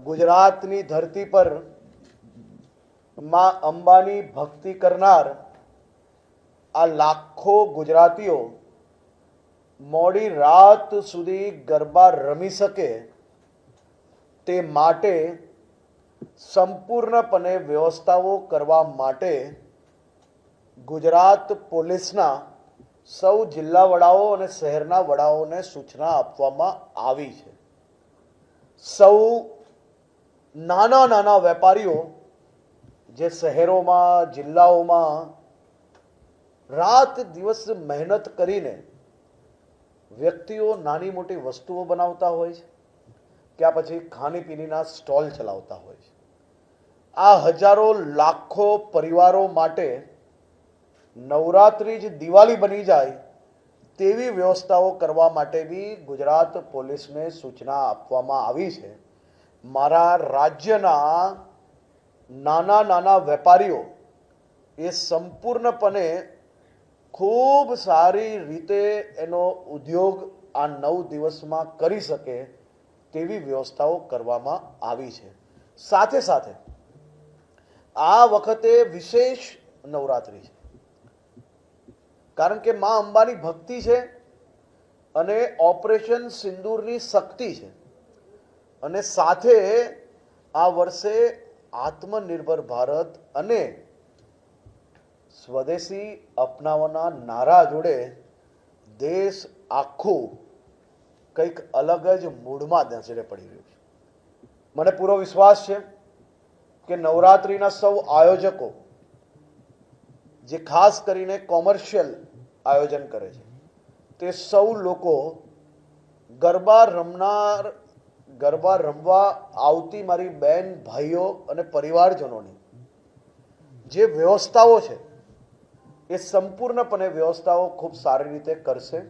ગુજરાતની ધરતી પર માં અંબાની ભક્તિ કરનાર આ લાખો ગુજરાતીઓ મોડી રાત સુધી ગરબા રમી શકે તે માટે સંપૂર્ણપણે વ્યવસ્થાઓ કરવા માટે ગુજરાત પોલીસના સૌ જિલ્લા વડાઓ અને શહેરના વડાઓને સૂચના આપવામાં આવી છે। સૌ નાના નાના વેપારીઓ જે શહેરોમાં જિલ્લાઓમાં રાત દિવસ મહેનત કરીને વ્યક્તિઓ નાની મોટી વસ્તુઓ બનાવતા હોય છે, કે પછી ખાણીપીણીના સ્ટોલ ચલાવતા હોય છે, આ હજારો લાખો પરિવારો માટે નવરાત્રિ જ દિવાળી બની જાય તેવી વ્યવસ્થાઓ કરવા માટે બી ગુજરાત પોલીસને સૂચના આપવામાં આવી છે। મારા રાજ્યના નાના નાના વેપારીઓ એ સંપૂર્ણપણે ખૂબ સારી રીતે એનો ઉદ્યોગ આ 9 દિવસમાં કરી શકે તેવી વ્યવસ્થાઓ કરવામાં આવી છે। સાથે સાથે આ વખતે વિશેષ નવરાત્રિ છે, કારણ કે મા અંબાની ભક્તિ છે અને ઓપરેશન સિંદૂરની શક્તિ છે, અને સાથે આ વર્ષે આત્મનિર્ભર ભારત અને સ્વદેશી અપનાવવાના નારા જોડે દેશ આખું કંઈક અલગ જ મૂડમાં નજરે પડી રહ્યું છે। મને પૂરો વિશ્વાસ છે કે નવરાત્રિના સૌ આયોજકો જે ખાસ કરીને કોમર્શિયલ આયોજન કરે છે તે સૌ લોકો ગરબા રમવા આવતી મારી બહેન ભાઈઓ અને પરિવારજનોની જે વ્યવસ્થાઓ છે એ સંપૂર્ણપણે વ્યવસ્થાઓ ખૂબ સારી રીતે કરશે।